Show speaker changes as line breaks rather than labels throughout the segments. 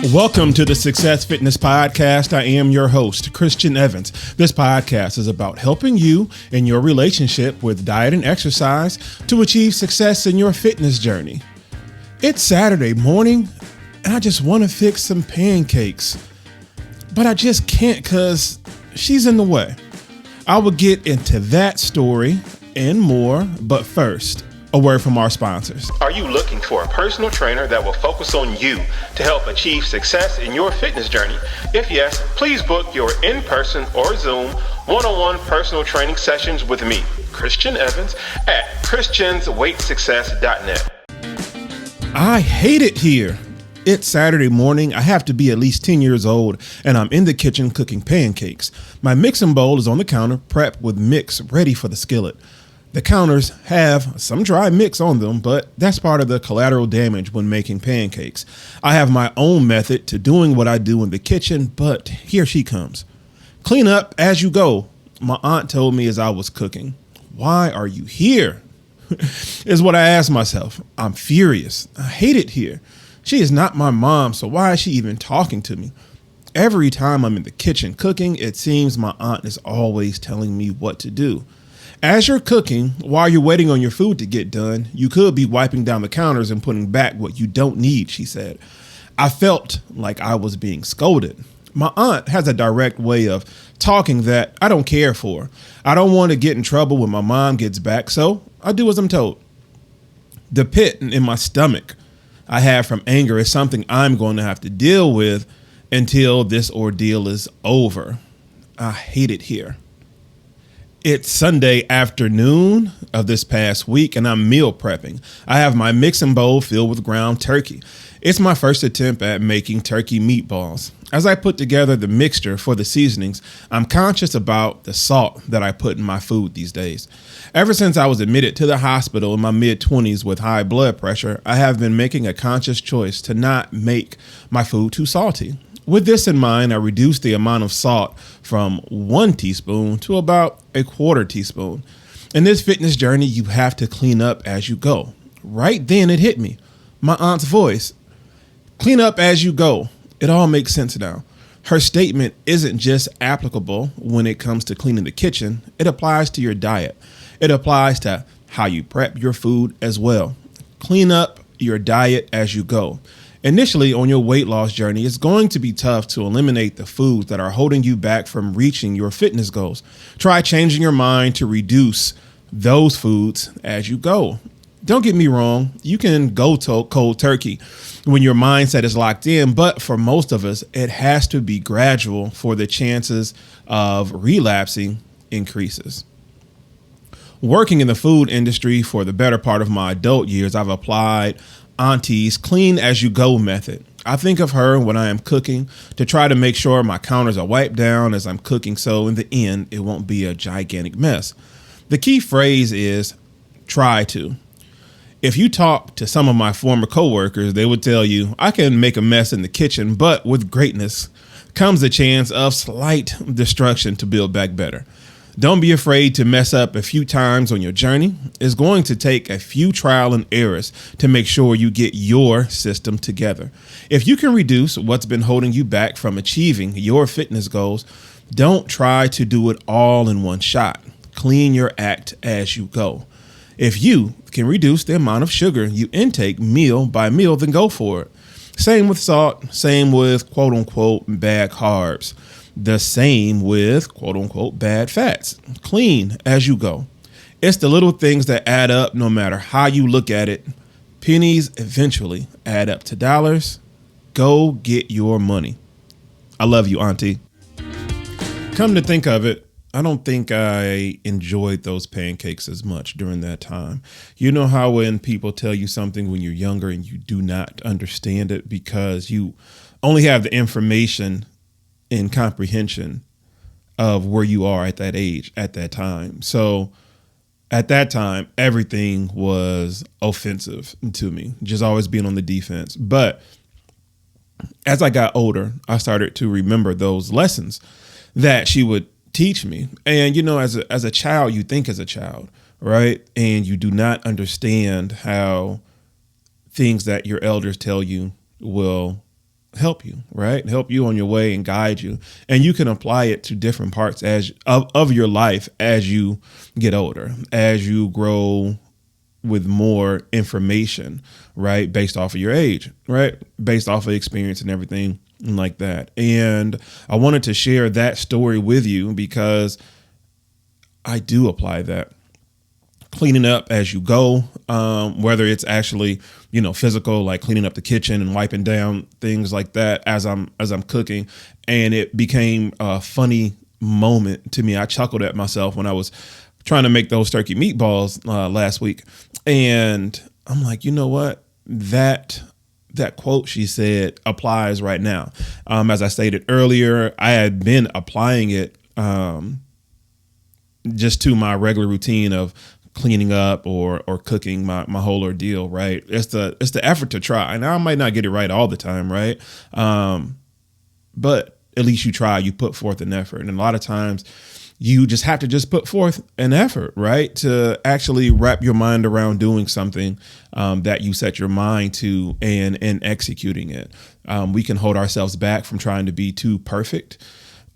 Welcome to the Success Fitness Podcast. I am your host, Christian Evans. This podcast is about helping you in your relationship with diet and exercise to achieve success in your fitness journey. It's Saturday morning, and I just want to fix some pancakes, but I just can't because she's in the way. I will get into that story and more, but first, a word from our sponsors.
Are you looking for a personal trainer that will focus on you to help achieve success in your fitness journey? If yes, please book your in-person or Zoom one-on-one personal training sessions with me, Christian Evans, at christiansweightsuccess.net.
I hate it here. It's Saturday morning. I have to be at least 10 years old, and I'm in the kitchen cooking pancakes. My mixing bowl is on the counter, prepped with mix ready for the skillet. The counters have some dry mix on them, but that's part of the collateral damage when making pancakes. I have my own method to doing what I do in the kitchen, but here she comes. Clean up as you go, my aunt told me as I was cooking. Why are you here? Is what I asked myself. I'm furious. I hate it here. She is not my mom, so why is she even talking to me? Every time I'm in the kitchen cooking, it seems my aunt is always telling me what to do. As you're cooking, while you're waiting on your food to get done, you could be wiping down the counters and putting back what you don't need, she said. I felt like I was being scolded. My aunt has a direct way of talking that I don't care for. I don't want to get in trouble when my mom gets back, so I do as I'm told. The pit in my stomach I have from anger is something I'm going to have to deal with until this ordeal is over. I hate it here. It's Sunday afternoon of this past week, and I'm meal prepping. I have my mixing bowl filled with ground turkey. It's my first attempt at making turkey meatballs. As I put together the mixture for the seasonings, I'm conscious about the salt that I put in my food these days. Ever since I was admitted to the hospital in my mid-20s with high blood pressure, I have been making a conscious choice to not make my food too salty. With this in mind, I reduced the amount of salt from 1 teaspoon to about 1/4 teaspoon. In this fitness journey, you have to clean up as you go. Right then it hit me. My aunt's voice. Clean up as you go. It all makes sense now. Her statement isn't just applicable when it comes to cleaning the kitchen. It applies to your diet. It applies to how you prep your food as well. Clean up your diet as you go. Initially, on your weight loss journey, it's going to be tough to eliminate the foods that are holding you back from reaching your fitness goals. Try changing your mind to reduce those foods as you go. Don't get me wrong, you can go to cold turkey when your mindset is locked in, but for most of us, it has to be gradual for the chances of relapsing increases. Working in the food industry for the better part of my adult years, I've applied Auntie's clean as you go method. I think of her when I am cooking to try to make sure my counters are wiped down as I'm cooking, so in the end, it won't be a gigantic mess. The key phrase is try to. If you talk to some of my former coworkers, they would tell you I can make a mess in the kitchen, but with greatness comes the chance of slight destruction to build back better. Don't be afraid to mess up a few times on your journey. It's going to take a few trial and errors to make sure you get your system together. If you can reduce what's been holding you back from achieving your fitness goals, don't try to do it all in one shot. Clean your act as you go. If you can reduce the amount of sugar you intake meal by meal, then go for it. Same with salt, same with quote unquote bad carbs. The same with quote unquote bad fats. Clean as you go. It's the little things that add up no matter how you look at it. Pennies eventually add up to dollars. Go get your money. I love you, Auntie. Come to think of it, I don't think I enjoyed those pancakes as much during that time. You know how when people tell you something when you're younger and you do not understand it because you only have the information in comprehension of where you are at that age, at that time. So at that time, everything was offensive to me, just always being on the defense. But as I got older, I started to remember those lessons that she would teach me. And, you know, as a child, you think as a child, right? And you do not understand how things that your elders tell you will help you, right? Help you on your way and guide you. And you can apply it to different parts of your life as you get older, as you grow with more information, right? Based off of your age, right? Based off of experience and everything like that. And I wanted to share that story with you because I do apply that. Cleaning up as you go, whether it's actually, physical, like cleaning up the kitchen and wiping down things like that as I'm cooking. And it became a funny moment to me. I chuckled at myself when I was trying to make those turkey meatballs last week. And I'm like, you know what? That quote she said applies right now. As I stated earlier, I had been applying it just to my regular routine of cleaning up or cooking my whole ordeal, right? It's the effort to try. Now I might not get it right all the time, right? But at least you try, you put forth an effort. And a lot of times you just have to just put forth an effort, right? To actually wrap your mind around doing something that you set your mind to and executing it. We can hold ourselves back from trying to be too perfect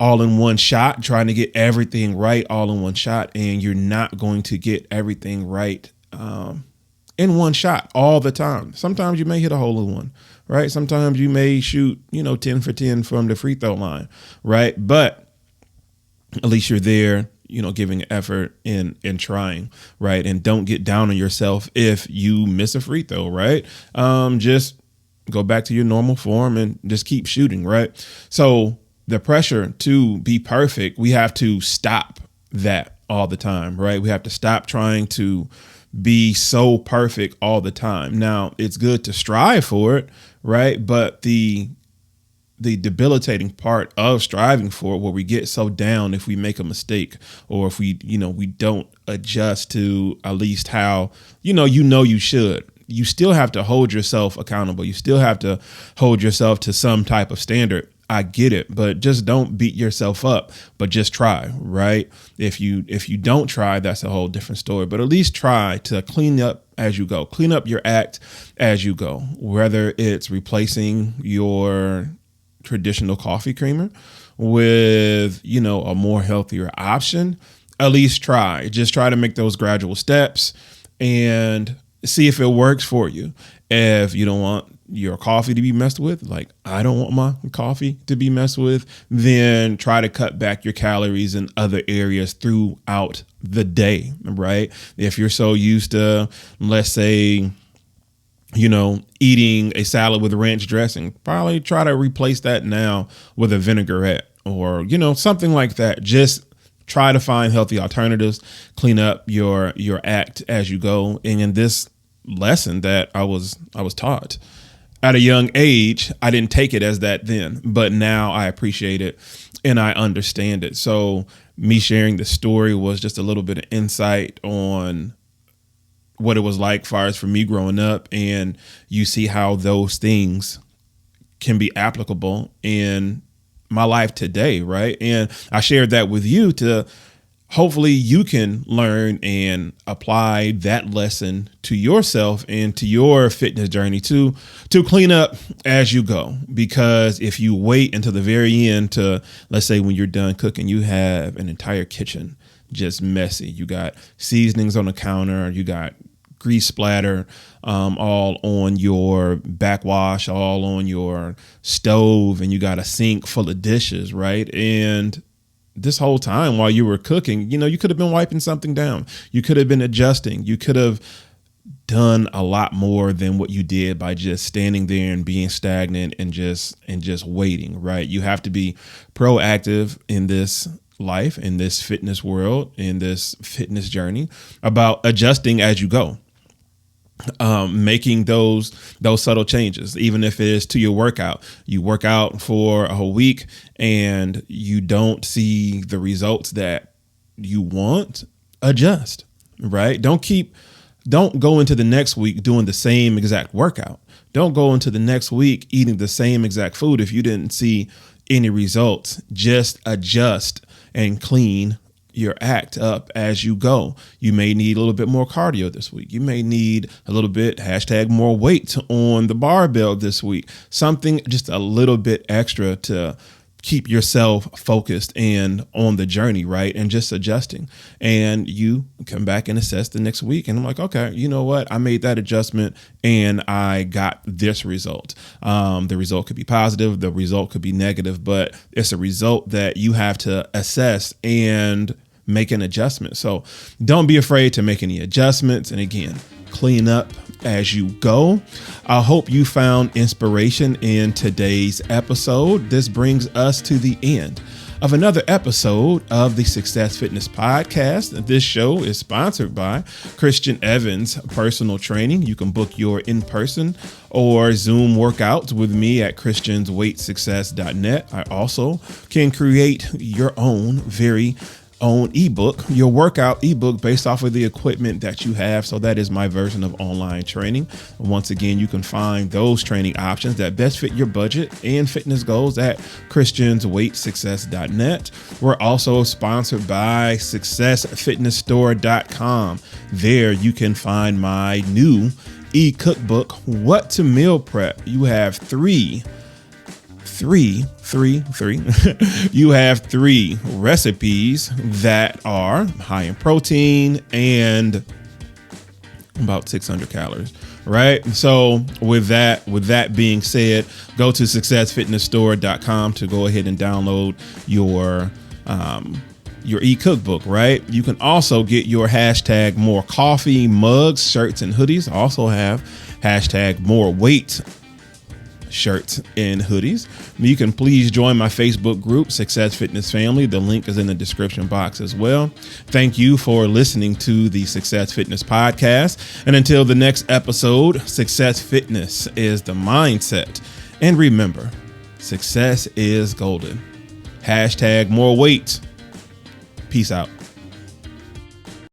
all in one shot, trying to get everything right all in one shot. And you're not going to get everything right in one shot all the time. Sometimes you may hit a hole in one, right? Sometimes you may shoot, 10 for 10 from the free throw line, right? But at least you're there, giving effort and trying, right? And don't get down on yourself if you miss a free throw, right? Just go back to your normal form and just keep shooting, right? So the pressure to be perfect, we have to stop that all the time, right? We have to stop trying to be so perfect all the time. Now, it's good to strive for it, right? But the debilitating part of striving for it, where we get so down if we make a mistake or if we don't adjust to at least how, you should. You still have to hold yourself accountable. You still have to hold yourself to some type of standard. I get it, but just don't beat yourself up, but just try, right? If you don't try, that's a whole different story, but at least try to clean up as you go, clean up your act as you go, whether it's replacing your traditional coffee creamer with, a more healthier option. At least just try to make those gradual steps and see if it works for you. If you don't want your coffee to be messed with, like I don't want my coffee to be messed with, then try to cut back your calories in other areas throughout the day, right? If you're so used to, let's say, eating a salad with ranch dressing, probably try to replace that now with a vinaigrette or, something like that. Just try to find healthy alternatives, clean up your act as you go. And in this lesson that I was taught at a young age, I didn't take it as that then, but now I appreciate it and I understand it. So me sharing the story was just a little bit of insight on what it was like as far as for me growing up. And you see how those things can be applicable in my life today, right? And I shared that with you to hopefully you can learn and apply that lesson to yourself and to your fitness journey to clean up as you go. Because if you wait until the very end to, let's say when you're done cooking, you have an entire kitchen just messy. You got seasonings on the counter, you got grease splatter all on your backwash, all on your stove, and you got a sink full of dishes, right? And this whole time while you were cooking, you could have been wiping something down. You could have been adjusting. You could have done a lot more than what you did by just standing there and being stagnant and just waiting, right? You have to be proactive in this life, in this fitness world, in this fitness journey about adjusting as you go. Making those subtle changes, even if it is to your workout. You work out for a whole week and you don't see the results that you want, adjust, right? Don't go into the next week doing the same exact workout. Don't go into the next week eating the same exact food if you didn't see any results. Just adjust and clean your act up as you go. You may need a little bit more cardio this week. You may need a little bit, #more weight on the barbell this week. Something just a little bit extra to keep yourself focused and on the journey, right? And just adjusting. And you come back and assess the next week. And I'm like, okay, you know what? I made that adjustment and I got this result. The result could be positive. The result could be negative, but it's a result that you have to assess and make an adjustment. So don't be afraid to make any adjustments. And again, clean up as you go. I hope you found inspiration in today's episode. This brings us to the end of another episode of the Success Fitness Podcast. This show is sponsored by Christian Evans Personal Training. You can book your in-person or Zoom workouts with me at christiansweightsuccess.net. I also can create your own very own ebook, your workout ebook based off of the equipment that you have. So that is my version of online training. Once again, you can find those training options that best fit your budget and fitness goals at christiansweightsuccess.net. We're also sponsored by successfitnessstore.com. There you can find my new e-cookbook, What to Meal Prep. You have three you have 3 recipes that are high in protein and about 600 calories, right? So with that being said, go to successfitnessstore.com to go ahead and download your e-cookbook, right? You can also get your #more coffee mugs, shirts, and hoodies. I also have #more weight shirts and hoodies. You can please join my Facebook group, Success Fitness Family. The link is in the description box as well. Thank you for listening to the Success Fitness Podcast. And until the next episode, Success Fitness is the mindset. And remember, success is golden. #more weight. Peace out.